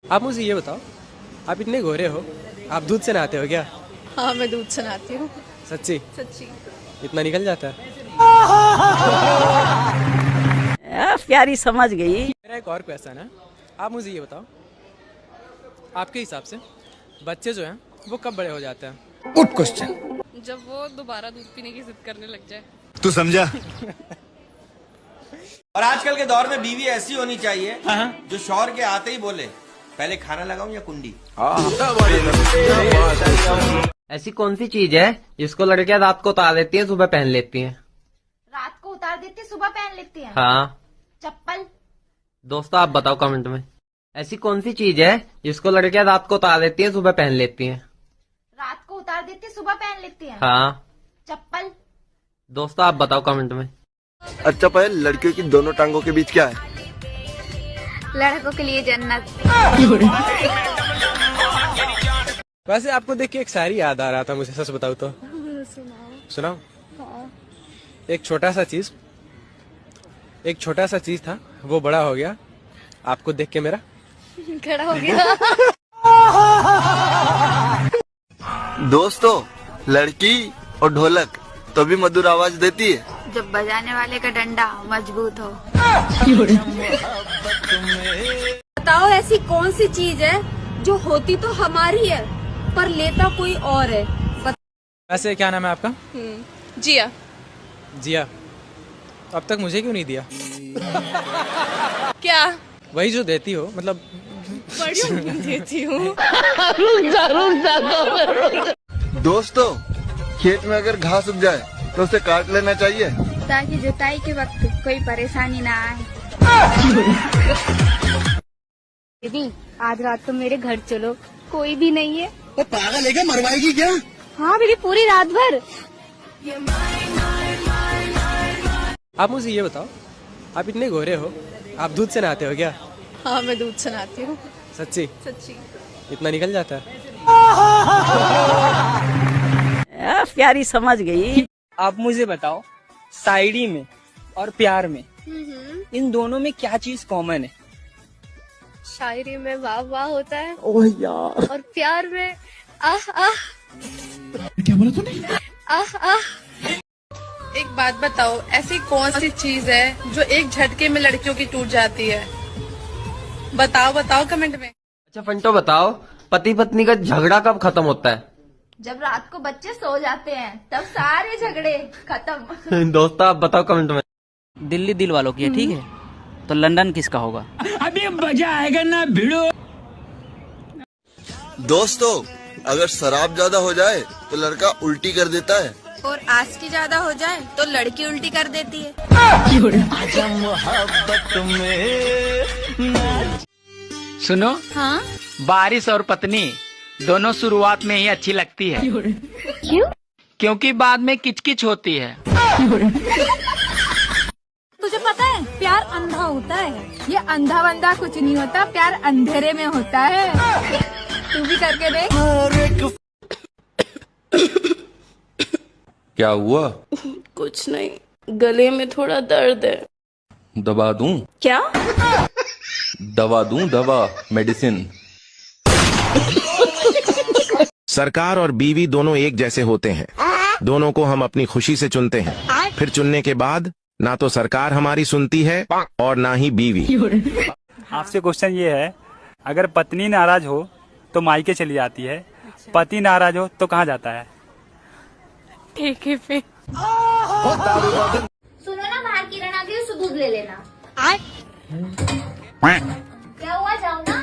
आप मुझे ये बताओ, आप इतने गोरे हो, आप दूध से नहाते हो क्या? हाँ, मैं दूध से नहाती हूँ। सच्ची? सच्ची। इतना निकल जाता है? प्यारी समझ गई। मेरा एक और क्वेश्चन है, आप मुझे ये बताओ, आपके हिसाब से बच्चे जो हैं वो कब बड़े हो जाते हैं? Good question. जब वो दोबारा दूध पीने की जिद करने लग जाए। तू समझा? और आजकल के दौर में बीवी ऐसी होनी चाहिए जो शौहर के आते ही बोले, पहले खाना लगाऊं या कुंडी। ऐसी कौन सी चीज है जिसको लड़कियां रात को उतार लेती हैं, सुबह पहन लेती हैं? रात को उतार देती सुबह पहन लेती हैं। हाँ। चप्पल। दोस्तों आप बताओ कमेंट में, ऐसी कौन सी चीज है जिसको लड़कियां रात को उतार लेती हैं, सुबह पहन लेती हैं? रात को उतार देती सुबह पहन लेती हैं। हाँ। चप्पल। दोस्तों आप बताओ कमेंट में। अच्छा पायल, लड़कियों की दोनों टांगों के बीच क्या है? लड़कों के लिए जन्नत। वैसे आपको देख के एक शायरी याद आ रहा था मुझे, सच बताऊं तो। सुनाओ। एक छोटा सा चीज था, वो बड़ा हो गया, आपको देख के मेरा खड़ा हो गया। दोस्तों, लड़की और ढोलक तो भी मधुर आवाज देती है जब बजाने वाले का डंडा मजबूत हो। बताओ ऐसी कौन सी चीज है जो होती तो हमारी है पर लेता कोई और है। वैसे क्या नाम है आपका? जिया। जिया। अब तक मुझे क्यों नहीं दिया? क्या? वही जो देती हो, मतलब बड़ी देती हूँ। दोस्तों, खेत में अगर घास उग जाए तो उसे काट लेना चाहिए ताकि जुताई के वक्त कोई परेशानी ना आए। दीदी आज रात तो मेरे घर चलो, कोई भी नहीं है। वो पागल है क्या? मरवाएगी क्या? हाँ दीदी, पूरी रात भर। आप मुझे ये बताओ, आप इतने गोरे हो, आप दूध से नहाते हो क्या? हाँ, मैं दूध से नहाती हूँ। सच्ची? सच्ची। इतना निकल जाता है? प्यारी समझ गई। आप मुझे बताओ, शायरी में और प्यार में इन दोनों में क्या चीज कॉमन है? शायरी में वाह वाह होता है। ओह यार। और प्यार में आह आह। क्या बोला तूने? आह आह। एक बात बताओ, ऐसी कौन सी चीज है जो एक झटके में लड़कियों की टूट जाती है? बताओ बताओ कमेंट में। अच्छा फंटो बताओ, पति पत्नी का झगड़ा कब खत्म होता है? जब रात को बच्चे सो जाते हैं तब सारे झगड़े खत्म। दोस्तों आप बताओ कमेंट में। दिल्ली दिल वालों की है, ठीक है? तो लंदन किसका होगा? अभी मजा आएगा ना भिड़ो। दोस्तों, अगर शराब ज्यादा हो जाए तो लड़का उल्टी कर देता है और आस्की ज्यादा हो जाए तो लड़की उल्टी कर देती है। सुनो, हाँ? बारिश और पत्नी दोनों शुरुआत में ही अच्छी लगती है। क्यों? क्योंकि बाद में किचकिच होती है। तुझे पता है प्यार अंधा होता है। ये अंधा बंदा कुछ नहीं होता, प्यार अंधेरे में होता है। तू भी करके देख। क्या हुआ? कुछ नहीं, गले में थोड़ा दर्द है। दवा दूं? क्या? दवा दूं? दवा, मेडिसिन। सरकार और बीवी दोनों एक जैसे होते हैं। दोनों को हम अपनी खुशी से चुनते हैं, फिर चुनने के बाद ना तो सरकार हमारी सुनती है और ना ही बीवी। आपसे क्वेश्चन ये है, अगर पत्नी नाराज हो तो मायके चली जाती है, पति नाराज हो तो कहाँ जाता है? ठीक है फिर। सुनो ना, बाहर किरण आ गई, उससे दूध ले लेना। क्या हुआ, जाओ ना।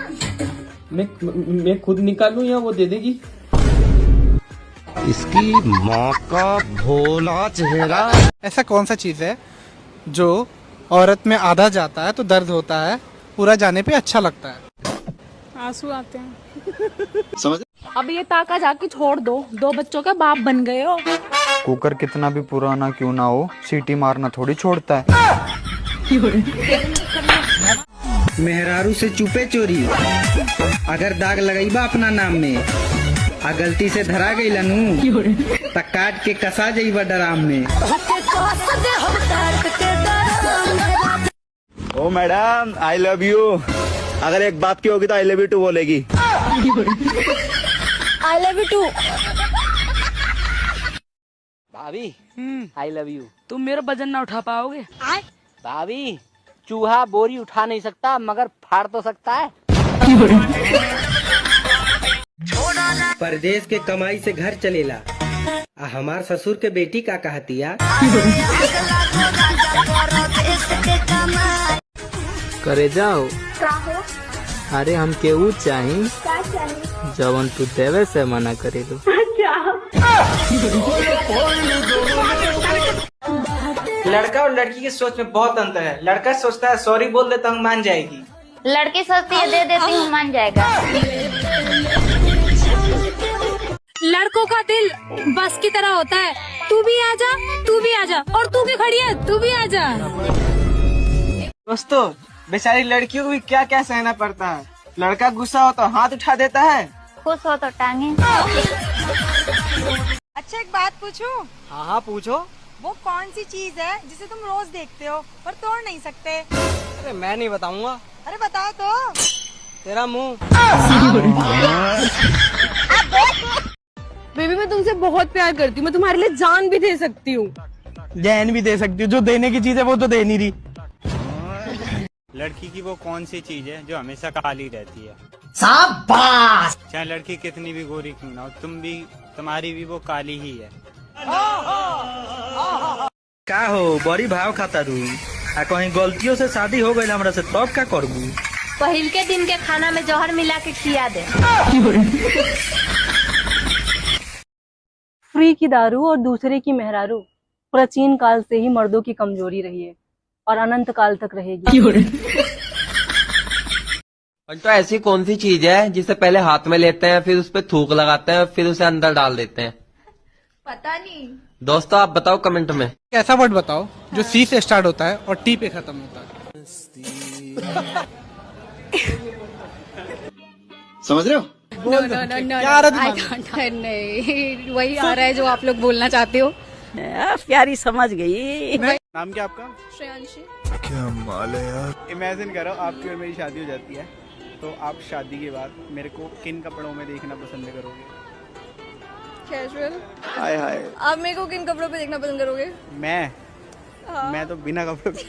मैं खुद निकालूं या वो दे देगी? इसकी माँ का भोला चेहरा। ऐसा कौन सा चीज है जो औरत में आधा जाता है तो दर्द होता है, पूरा जाने पे अच्छा लगता है? आंसू आते हैं। समझ? अब ये ताका जाके छोड़ दो, 2 बच्चों का बाप बन गए हो। कुकर कितना भी पुराना क्यों ना हो, सीटी मारना थोड़ी छोड़ता है। मेहरारू से चुपे चोरी अगर दाग लगाईबा अपना नाम में, आ गलती से धरा गई लनू त काट के कसा जाइबा डराम में। ओ मैडम, आई लव यू। अगर एक बाप की होगी तो आई लव यू टू बोलेगी। I love you too. भाभी आई लव यू। तुम मेरा वजन ना उठा पाओगे। भाभी चूहा बोरी उठा नहीं सकता मगर फाड़ तो सकता है। परदेश के कमाई से घर चलेला, हमार ससुर के बेटी का कहतिया। करे जाओ। अरे हम केहू चाही जवन तू देवे से मना करे दो। लड़का और लड़की की सोच में बहुत अंतर है। लड़का सोचता है सॉरी बोल देता हूँ मान जाएगी, लड़की सोचती है दे देती हूँ मान जाएगा। लड़कों का दिल बस की तरह होता है, तू भी आजा, तू भी आजा, और तू भी खड़ी है, तू भी आजा। दोस्तों बेचारी लड़कियों को भी क्या क्या सहना पड़ता है। लड़का गुस्सा हो तो हाथ उठा देता है, खुश हो तो टांगे। अच्छा एक बात पूछूं? हाँ हाँ पूछो। वो कौन सी चीज है जिसे तुम रोज देखते हो पर तोड़ नहीं सकते? अरे मैं नहीं बताऊंगा। अरे बताओ तो। तेरा मुंह। बेबी मैं तुमसे बहुत प्यार करती हूँ, मैं तुम्हारे लिए जान भी दे सकती हूँ। जैन भी दे सकती हूँ, जो देने की चीज है वो तो दे नहीं रही। लड़की की वो कौन सी चीज है जो हमेशा काली रहती है? शाबाश। चाहे लड़की कितनी भी गोरी क्यों ना हो, तुम्हारी भी वो काली ही है। का हो बड़ी भाव खाता रू, आ कहीं गलतियों से शादी हो गई हमरा से तब का करबू? पहिल के दिन के खाना में जौहर मिला के खिया दे। फ्री की दारू और दूसरे की मेहरारू प्राचीन काल से ही मर्दों की कमजोरी रही है और अनंत काल तक रहेगी। तो ऐसी कौन सी चीज है जिसे पहले हाथ में लेते हैं फिर उस पर थूक लगाते हैं फिर उसे अंदर डाल देते हैं? पता नहीं। दोस्तों आप बताओ कमेंट में। ऐसा वर्ड बताओ जो सी से स्टार्ट होता है और टी पे खत्म होता है। समझ रहे हो? No no no no, I can't. नहीं वही आ रहा है जो आप लोग बोलना चाहते हो। प्यारी समझ गई। नाम क्या आपका? श्रेयांशी। क्या माल है यार। इमेजिन करो आपकी और मेरी शादी हो जाती है, तो आप शादी के बाद मेरे को किन कपड़ों में देखना पसंद करोगे? कैजुअल। हाय हाय। आप मेरे को किन कपड़ों पे देखना पसंद करोगे? मैं तो बिना कपड़ों के।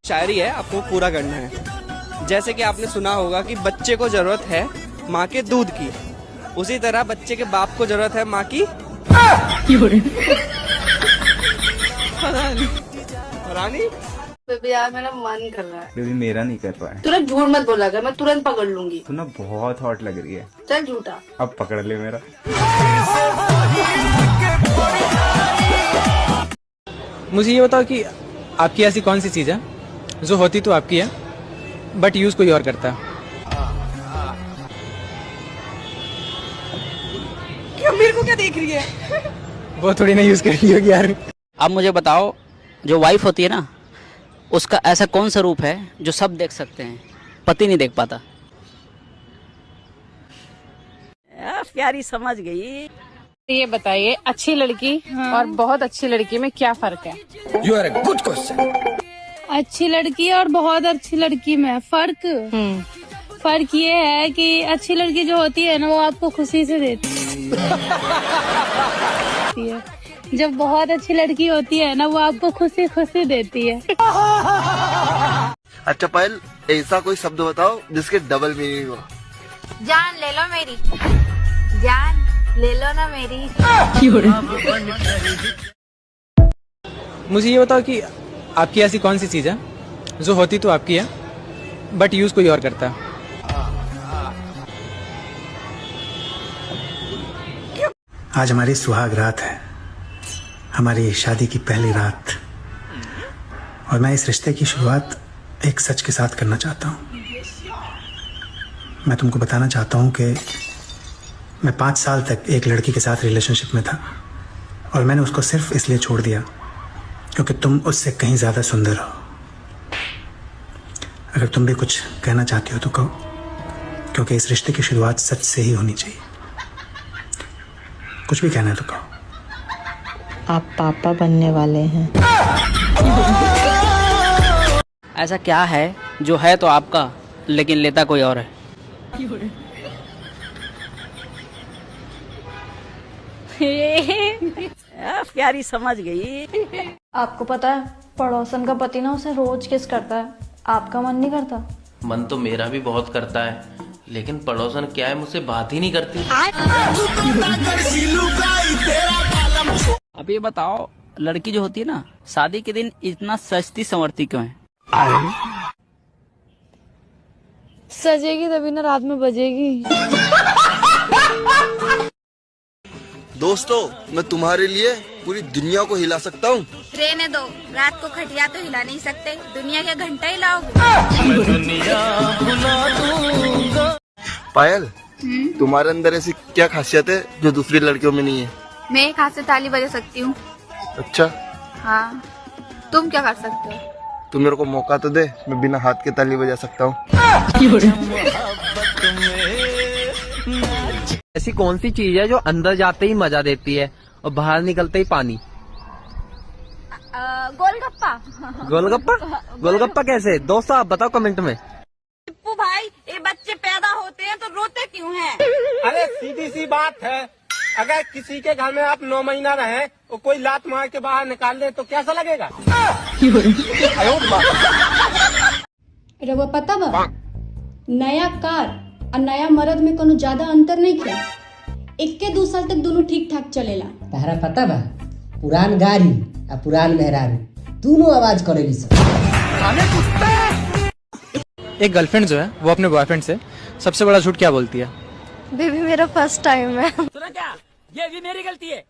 शायरी है, आपको पूरा करना है। जैसे कि आपने सुना होगा कि बच्चे को जरूरत है माँ के दूध की, उसी तरह बच्चे के बाप को जरूरत है माँ की रानी। बेबी यार मेरा मन कर रहा है। बेबी मेरा नहीं कर रहा है। तुरंत झूठ मत बोला कर, मैं तुरंत पकड़ लूंगी। तू ना बहुत हॉट लग रही है। चल झूठा। अब पकड़ ले मेरा। मुझे ये बताओ कि आपकी ऐसी कौन सी चीज है जो होती तो आपकी है बट यूज कोई और करता है? क्यों मेरे को क्या देख रही है? वो थोड़ी ना यूज कर रही होगी यार। अब मुझे बताओ जो वाइफ होती है ना उसका ऐसा कौन सा रूप है जो सब देख सकते हैं पति नहीं देख पाता? प्यारी समझ गई। ये बताइए अच्छी लड़की और बहुत अच्छी लड़की में क्या फर्क है? You are a good question. अच्छी लड़की और बहुत अच्छी लड़की में फर्क फर्क ये है कि अच्छी लड़की जो होती है ना वो आपको खुशी से देती है, जब बहुत अच्छी लड़की होती है ना वो आपको खुशी खुशी देती है। अच्छा पायल, ऐसा कोई शब्द बताओ जिसके डबल मीनिंग हो। जान ले लो मेरी, जान ले लो ना मेरी। मुझे ये बताओ कि आपकी ऐसी कौन सी चीज है जो होती तो आपकी है बट यूज कोई और करता है? आज हमारी सुहाग रात है, हमारी शादी की पहली रात, और मैं इस रिश्ते की शुरुआत एक सच के साथ करना चाहता हूँ। मैं तुमको बताना चाहता हूँ कि मैं 5 साल तक एक लड़की के साथ रिलेशनशिप में था और मैंने उसको सिर्फ इसलिए छोड़ दिया क्योंकि तुम उससे कहीं ज़्यादा सुंदर हो। अगर तुम भी कुछ कहना चाहती हो तो कहो, क्योंकि इस रिश्ते की शुरुआत सच से ही होनी चाहिए। कुछ भी कहना है तो कहो। आप पापा बनने वाले हैं। ऐसा क्या है जो है तो आपका लेकिन लेता कोई और है? प्यारी समझ गई। आपको पता है पड़ोसन का पति ना उसे रोज किस करता है, आपका मन नहीं करता? मन तो मेरा भी बहुत करता है, लेकिन पड़ोसन क्या है मुझसे बात ही नहीं करती। अब ये बताओ, लड़की जो होती है ना, शादी के दिन इतना सजती संवरती क्यों है? सजेगी तभी ना रात में बजेगी। दोस्तों, मैं तुम्हारे लिए पूरी दुनिया को हिला सकता हूँ। रहने दो, रात को खटिया तो हिला नहीं सकते, दुनिया के घंटा हिलाओगे। पायल, तुम्हारे अंदर ऐसी क्या खासियत है जो दूसरी लड़कियों में नहीं है? मैं एक हाथ से ताली बजा सकती हूँ। अच्छा, हाँ, तुम क्या कर सकते हो? तुम मेरे को मौका तो दे, मैं बिना हाथ के ताली बजा सकता हूँ। ऐसी कौन सी चीज है जो अंदर जाते ही मजा देती है और बाहर निकलते ही पानी? गोलगप्पा। गोलगप्पा? गोलगप्पा कैसे? दोस्तों आप बताओ कमेंट में। टिप्पू भाई, ये बच्चे पैदा होते हैं तो रोते क्यों हैं? अरे सीधी सी बात है, अगर किसी के घर में आप 9 महीना रहे और कोई लात मार के बाहर निकाल दे तो कैसा लगेगा? रवा पता बा, नया कार और नया मर्द में कोनो ज्यादा अंतर नहीं किया। 1-2 साल तक दोनों ठीक ठाक चलेला। तारा पता बा, पुरान गाड़ी और पुरान मेहरारू दोनों आवाज करेली सब। एक गर्लफ्रेंड जो है वो अपने बॉयफ्रेंड से सबसे बड़ा झूठ क्या बोलती है? बेबी मेरा फर्स्ट टाइम है। सुना क्या? ये भी मेरी गलती है।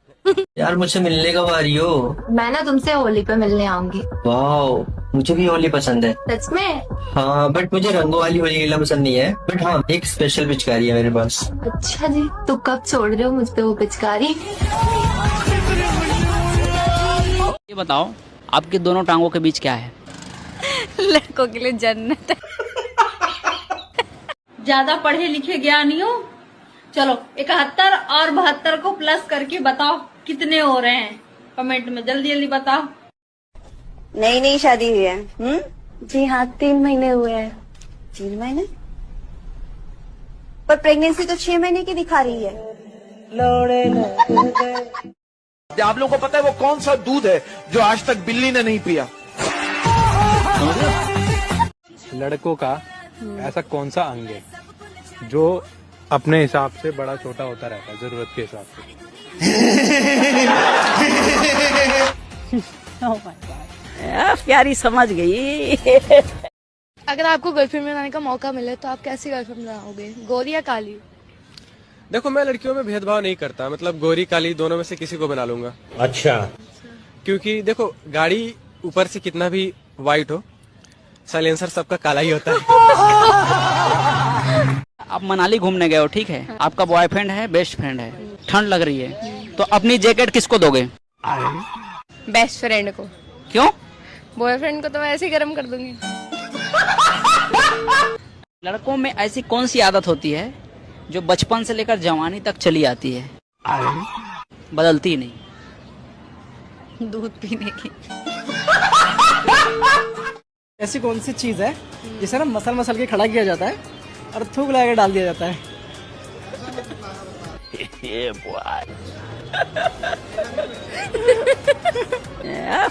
यार मुझसे मिलने कब आ रही हो? मैं ना तुमसे होली पे मिलने आऊंगी। वाह, मुझे भी होली पसंद है। सच में? हाँ, बट मुझे रंगों वाली होली खेलना पसंद नहीं है। बट हाँ, एक स्पेशल पिचकारी है मेरे पास। अच्छा जी, तो कब छोड़ रहे हो मुझ पे वो पिचकारी? ये बताओ, आपके दोनों टांगों के बीच क्या है? लड़कों के लिए जन्नत है। ज्यादा पढ़े लिखे ज्ञानी हो। चलो 71 और 72 को प्लस करके बताओ कितने हो रहे हैं, कमेंट में जल्दी जल्दी बताओ। नई शादी हुई है? जी हाँ, 3 महीने हुए हैं। 3 महीने? पर प्रेगनेंसी तो 6 महीने की दिखा रही है। आप लोगों को पता है वो कौन सा दूध है जो आज तक बिल्ली ने नहीं पिया? लड़कों का ऐसा कौन सा अंग है जो अपने हिसाब से बड़ा छोटा होता रहता है, जरूरत के हिसाब से? प्यारी समझ गई। अगर आपको गर्लफ्रेंड बनाने का मौका मिले तो आप कैसी गर्लफ्रेंड बनाओगे, गोरी या काली? देखो, मैं लड़कियों में भेदभाव नहीं करता, मतलब गोरी काली दोनों में से किसी को बना लूंगा। अच्छा, क्योंकि देखो, गाड़ी ऊपर से कितना भी वाइट हो, साइलेंसर सबका काला ही होता है। आप मनाली घूमने गए हो, ठीक है, आपका बॉयफ्रेंड है, बेस्ट फ्रेंड है, ठंड लग रही है, तो अपनी जैकेट किसको दोगे? बेस्ट फ्रेंड को। क्यों? बॉयफ्रेंड को तो मैं ऐसे ही गर्म कर दूंगी। लड़कों में ऐसी कौन सी आदत होती है जो बचपन से लेकर जवानी तक चली आती है, बदलती नहीं? दूध पीने की। ऐसी कौन सी चीज है जिसे ना मसल के खड़ा किया जाता है और थूक लगा के डाल दिया जाता है?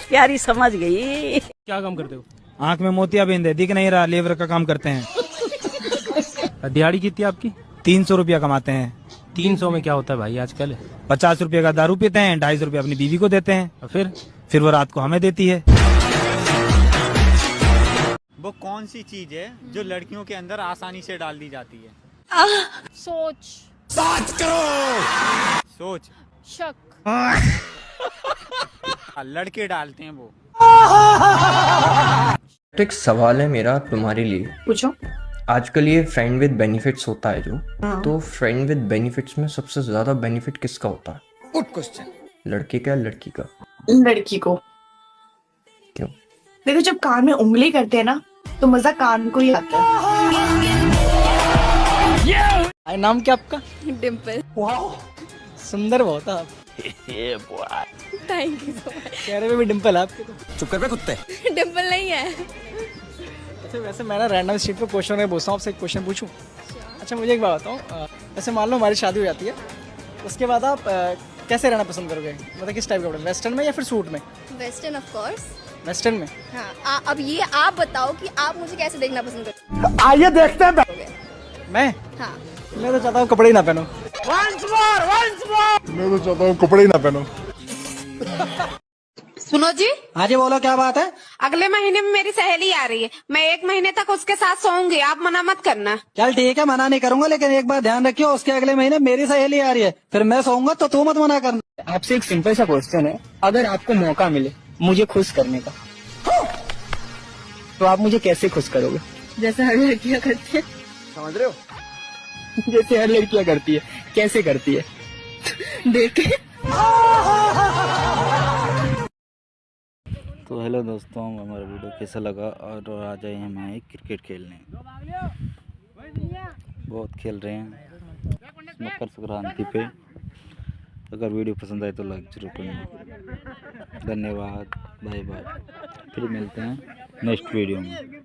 प्यारी समझ गई। क्या काम करते हो? आंख में मोतियाबिंद है, दिख नहीं रहा, लेबर का काम करते हैं। दिहाड़ी कितनी आपकी? 300 रुपया कमाते हैं। 300 में क्या होता है भाई आजकल? 50 रुपये का दारू पीते हैं, 250 रुपये अपनी बीवी को देते हैं, और फिर वो रात को हमें देती है। वो कौन सी चीज है जो लड़कियों के अंदर आसानी से डाल दी जाती है? सोच। बात करो। सोच। शक। लड़के डालते हैं वो। एक सवाल है मेरा तुम्हारे लिए। पूछो। आजकल ये फ्रेंड विद बेनिफिट्स होता है जो, तो फ्रेंड विद बेनिफिट्स में सबसे ज्यादा बेनिफिट किसका होता है? Good question. लड़के का या लड़की का? लड़की को। क्यों? देखो, जब कान में उंगली करते हैं ना तो मजा कान को ही आता है। नाम क्या आपका? डिम्पल। सुंदर बहुत आप। Thank you so much. चेहरे में भी डिम्पल है आपके तो। चुप कर बे कुत्ते। डिम्पल नहीं है। अच्छा वैसे मैं ना रैंडम स्ट्रीट पे क्वेश्चन में पूछता हूँ, आपसे एक क्वेश्चन पूछूं? अच्छा मुझे एक बात बताओ, वैसे मान लो हमारी शादी हो जाती है, उसके बाद आप कैसे रहना पसंद करोगे? मतलब किस टाइप के कपड़े, वेस्टर्न में या फिर सूट में? Western of course. वेस्टर्न में? हाँ, अब ये आप बताओ कि आप मुझे कैसे देखना पसंद करते? आइए देखते हैं। मैं? हाँ। मैं तो चाहता हूँ कपड़े ही ना पहनो। मैं तो चाहता हूँ कपड़े ही ना पहनो। सुनो जी। हाँ जी बोलो, क्या बात है? अगले महीने में मेरी सहेली आ रही है, मैं 1 महीने तक उसके साथ सोऊंगी, आप मना मत करना। चल ठीक है, मना नहीं करूंगा, लेकिन एक बात ध्यान रखियो, उसके अगले महीने मेरी सहेली आ रही है, फिर मैं सोऊंगा तो तू मत मना करना। आपसे एक सिंपल सा क्वेश्चन है, अगर आपको मौका मिले मुझे खुश करने का, तो आप मुझे कैसे खुश करोगे? जैसे हर लड़कियां करती है। समझ रहे हो? जैसे हर लड़कियां करती है। कैसे करती है? देख के। तो हेलो दोस्तों, हमारा वीडियो कैसा लगा और आ जाए हम आए क्रिकेट खेलने। बहुत खेल रहे हैं मकर संक्रांति पे। अगर वीडियो पसंद आए तो लाइक जरूर करना। धन्यवाद, बाय बाय, फिर मिलते हैं नेक्स्ट वीडियो में।